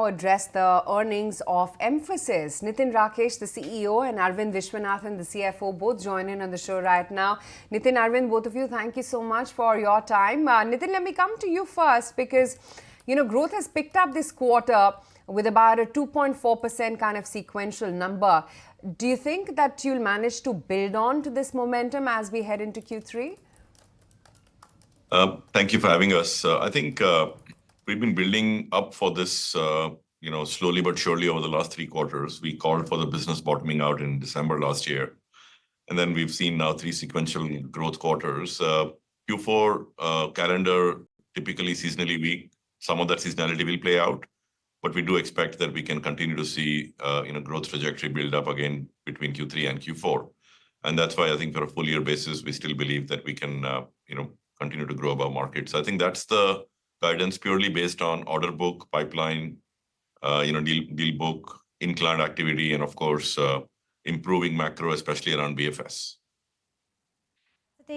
now address the earnings of Mphasis. Nitin Rakesh, the CEO, and Aravind Viswanathan, the CFO, both join in on the show right now. Nitin, Aravind, both of you, thank you so much for your time. Nitin, let me come to you first because, growth has picked up this quarter with about a 2.4% kind of sequential number. Do you think that you'll manage to build on to this momentum as we head into Q3? Thank you for having us. I think we've been building up for this, slowly but surely over the last 3 quarters. We called for the business bottoming out in December last year. And then we've seen now 3 sequential growth quarters. Q4 calendar, typically seasonally weak. Some of that seasonality will play out. But we do expect that we can continue to see, growth trajectory build up again between Q3 and Q4. And that's why I think for a full year basis, we still believe that we can, continue to grow above market. So I think that's the guidance purely based on order book, pipeline, deal book, in-client activity, and of course, improving macro, especially around BFS.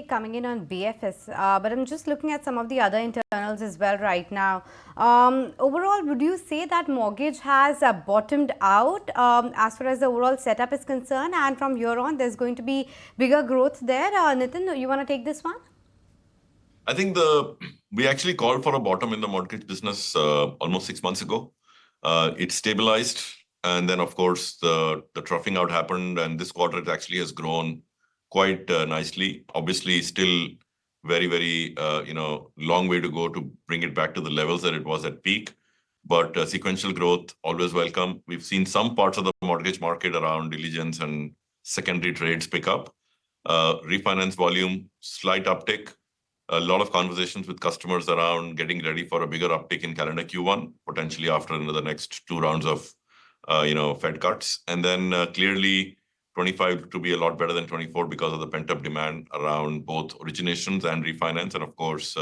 Coming in on BFS, but I'm just looking at some of the other internals as well right now. Overall, would you say that mortgage has bottomed out as far as the overall setup is concerned, and from here on there's going to be bigger growth there? Nitin, you want to take this one? I think we actually called for a bottom in the mortgage business almost 6 months ago. It stabilized, and then of course the troughing out happened, and this quarter it actually has grown quite nicely. Obviously, still very, very long way to go to bring it back to the levels that it was at peak. But sequential growth always welcome. We've seen some parts of the mortgage market around diligence and secondary trades pick up. Refinance volume slight uptick. A lot of conversations with customers around getting ready for a bigger uptick in calendar Q1, potentially after the next 2 rounds of, Fed cuts. And then clearly 25 to be a lot better than 24 because of the pent-up demand around both originations and refinance, and of course,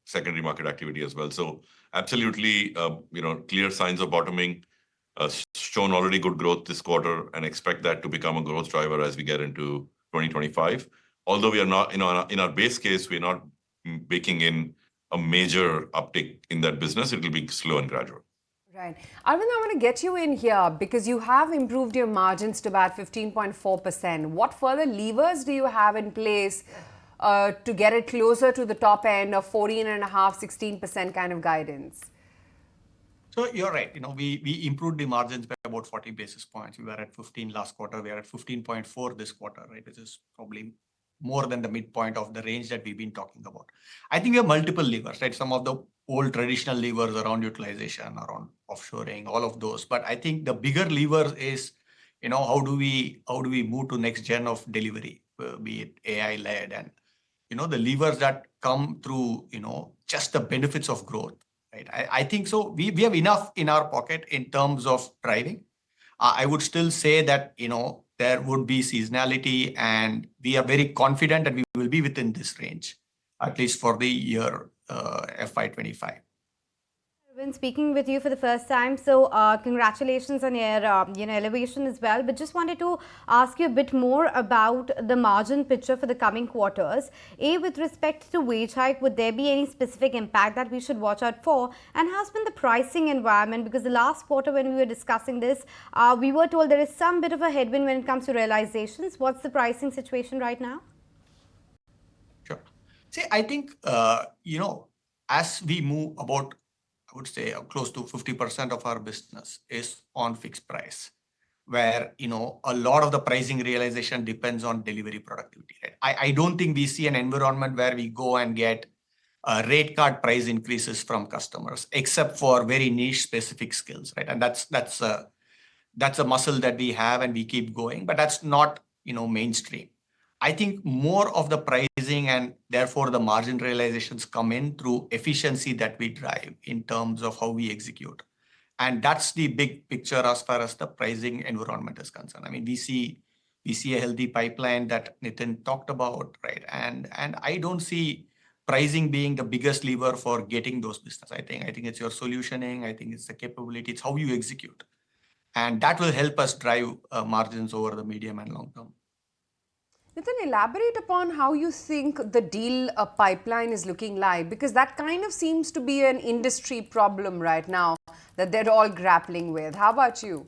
secondary market activity as well. So absolutely, clear signs of bottoming, shown already good growth this quarter, and expect that to become a growth driver as we get into 2025. Although we are not, in our base case, we're not baking in a major uptick in that business. It will be slow and gradual. Right. Aravind, I want to get you in here because you have improved your margins to about 15.4%. What further levers do you have in place to get it closer to the top end of 14.5%, 16% kind of guidance? So you're right. We improved the margins by about 40 basis points. We were at 15 last quarter. We are at 15.4 this quarter, right? Which is probably more than the midpoint of the range that we've been talking about. I think we have multiple levers, right? Some of the old traditional levers around utilization, around offshoring, all of those. But I think the bigger lever is, how do we move to next gen of delivery, be it AI-led, and, the levers that come through, just the benefits of growth, right? I think so. We have enough in our pocket in terms of driving. I would still say that, there would be seasonality, and we are very confident that we will be within this range, at least for the year FY25. Been speaking with you for the first time, so congratulations on your elevation as well. But just wanted to ask you a bit more about the margin picture for the coming quarters. With respect to wage hike, would there be any specific impact that we should watch out for? And how's been the pricing environment? Because the last quarter when we were discussing this, we were told there is some bit of a headwind when it comes to realizations. What's the pricing situation right now? Sure. See, I think as we move about, I would say close to 50% of our business is on fixed price, where, a lot of the pricing realization depends on delivery productivity. Right? I don't think we see an environment where we go and get rate card price increases from customers, except for very niche specific skills, right? And that's a muscle that we have and we keep going, but that's not, mainstream. I think more of the pricing and therefore the margin realizations come in through efficiency that we drive in terms of how we execute. And that's the big picture as far as the pricing environment is concerned. I mean, we see a healthy pipeline that Nitin talked about, right? And I don't see pricing being the biggest lever for getting those business. I think it's your solutioning. I think it's the capability. It's how you execute. And that will help us drive margins over the medium and long term. Nitin, elaborate upon how you think the deal pipeline is looking like, because that kind of seems to be an industry problem right now that they're all grappling with. How about you?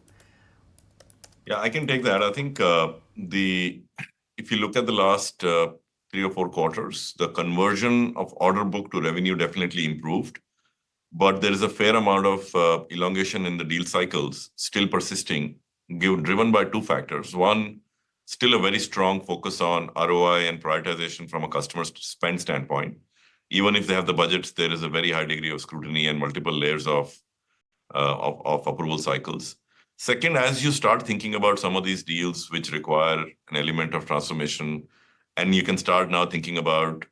Yeah, I can take that. I think if you look at the last 3 or 4 quarters, the conversion of order book to revenue definitely improved. But there is a fair amount of elongation in the deal cycles still persisting, driven by two factors. One, still a very strong focus on ROI and prioritization from a customer spend standpoint. Even if they have the budgets, there is a very high degree of scrutiny and multiple layers of approval cycles. Second, as you start thinking about some of these deals which require an element of transformation, and you can start now thinking about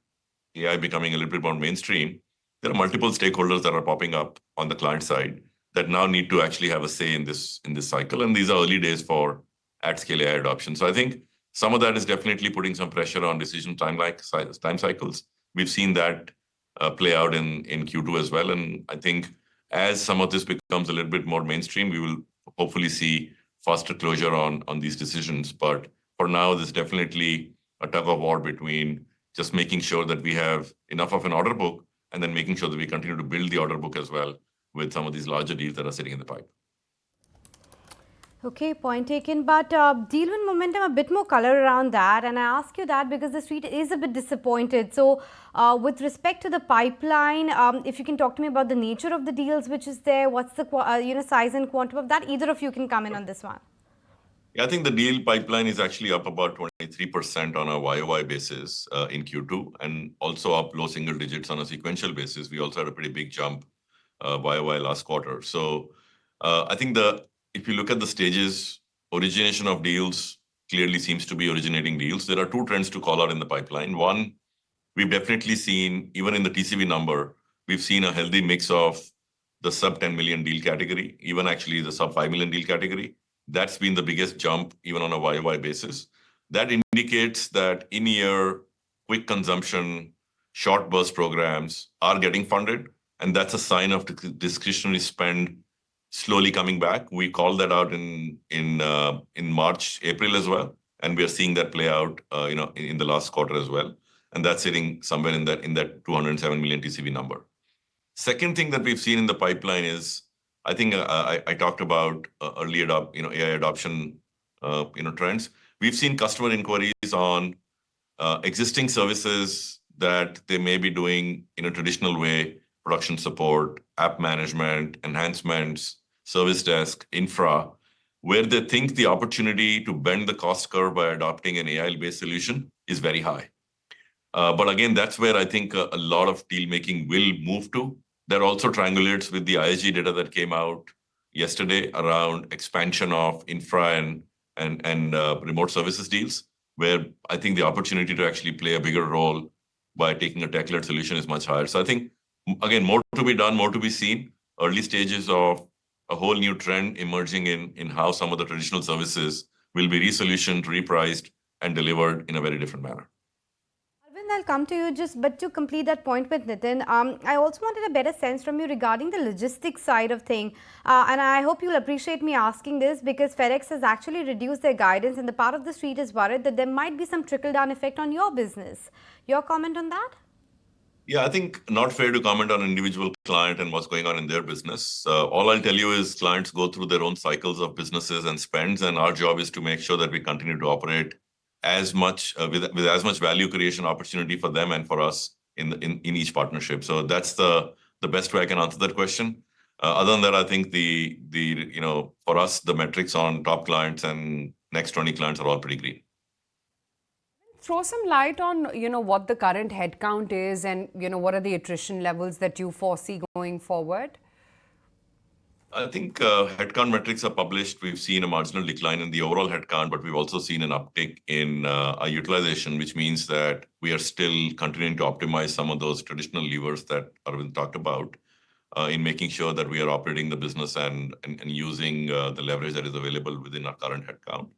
AI becoming a little bit more mainstream, there are multiple stakeholders that are popping up on the client side that now need to actually have a say in this cycle. And these are early days for at-scale AI adoption. So I think some of that is definitely putting some pressure on decision time cycles. We've seen that play out in Q2 as well. And I think as some of this becomes a little bit more mainstream, we will hopefully see faster closure on these decisions. But for now, there's definitely a tug of war between just making sure that we have enough of an order book and then making sure that we continue to build the order book as well with some of these larger deals that are sitting in the pipe. Okay, point taken. But deal win momentum, a bit more color around that. And I ask you that because the street is a bit disappointed. So with respect to the pipeline, if you can talk to me about the nature of the deals which is there, what's the size and quantum of that? Either of you can come in on this one. Yeah, I think the deal pipeline is actually up about 23% on a YOY basis in Q2 and also up low single digits on a sequential basis. We also had a pretty big jump YOY last quarter. So I think if you look at the stages, origination of deals clearly seems to be originating deals. There are two trends to call out in the pipeline. One, we've definitely seen, even in the TCV number, we've seen a healthy mix of the sub 10 million deal category, even actually the sub 5 million deal category. That's been the biggest jump, even on a YOY basis. That indicates that in-year quick consumption, short burst programs are getting funded. And that's a sign of discretionary spend slowly coming back. We called that out in March, April as well. And we are seeing that play out in the last quarter as well. And that's sitting somewhere in that 207 million TCV number. Second thing that we've seen in the pipeline is, I think I talked about early AI adoption trends. We've seen customer inquiries on existing services that they may be doing in a traditional way, production support, app management, enhancements, service desk, infra, where they think the opportunity to bend the cost curve by adopting an AI-based solution is very high. But again, that's where I think a lot of deal making will move to. There are also triangulates with the ISG data that came out yesterday around expansion of infra and remote services deals, where I think the opportunity to actually play a bigger role by taking a tech-led solution is much higher. So I think, again, more to be done, more to be seen. Early stages of a whole new trend emerging in how some of the traditional services will be resolutioned, repriced, and delivered in a very different manner. I'll come to you but to complete that point with Nitin, I also wanted a better sense from you regarding the logistics side of thing. And I hope you'll appreciate me asking this because FedEx has actually reduced their guidance and the part of the street is worried that there might be some trickle-down effect on your business. Your comment on that? Yeah, I think not fair to comment on an individual client and what's going on in their business. All I'll tell you is clients go through their own cycles of businesses and spends, and our job is to make sure that we continue to operate as much with as much value creation opportunity for them and for us in each partnership. So that's the best way I can answer that question. Other than that, I think for us the metrics on top clients and next 20 clients are all pretty green. Throw some light on what the current headcount is and what are the attrition levels that you foresee going forward. I think headcount metrics are published. We've seen a marginal decline in the overall headcount, but we've also seen an uptick in our utilization, which means that we are still continuing to optimize some of those traditional levers that Aravind talked about in making sure that we are operating the business and using the leverage that is available within our current headcount.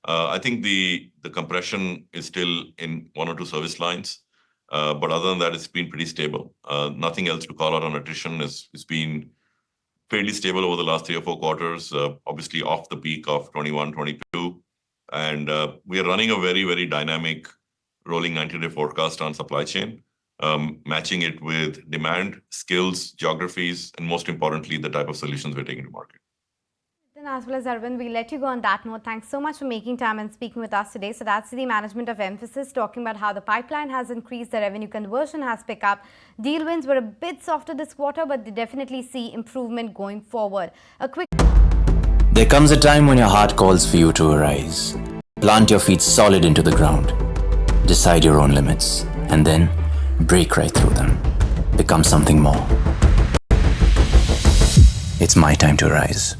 I think the compression is still in one or two service lines, but other than that, it's been pretty stable. Nothing else to call out on attrition. It's been fairly stable over the last 3 or 4 quarters, obviously off the peak of 21, 22. And we are running a very, very dynamic rolling 90-day forecast on supply chain, matching it with demand, skills, geographies, and most importantly, the type of solutions we're taking to market. As well as Aravind, we let you go on that note. Thanks so much for making time and speaking with us today. So that's the management of Mphasis talking about how the pipeline has increased, the revenue conversion has picked up. Deal wins were a bit softer this quarter, but they definitely see improvement going forward. A quick. There comes a time when your heart calls for you to arise. Plant your feet solid into the ground. Decide your own limits. And then break right through them. Become something more. It's my time to rise.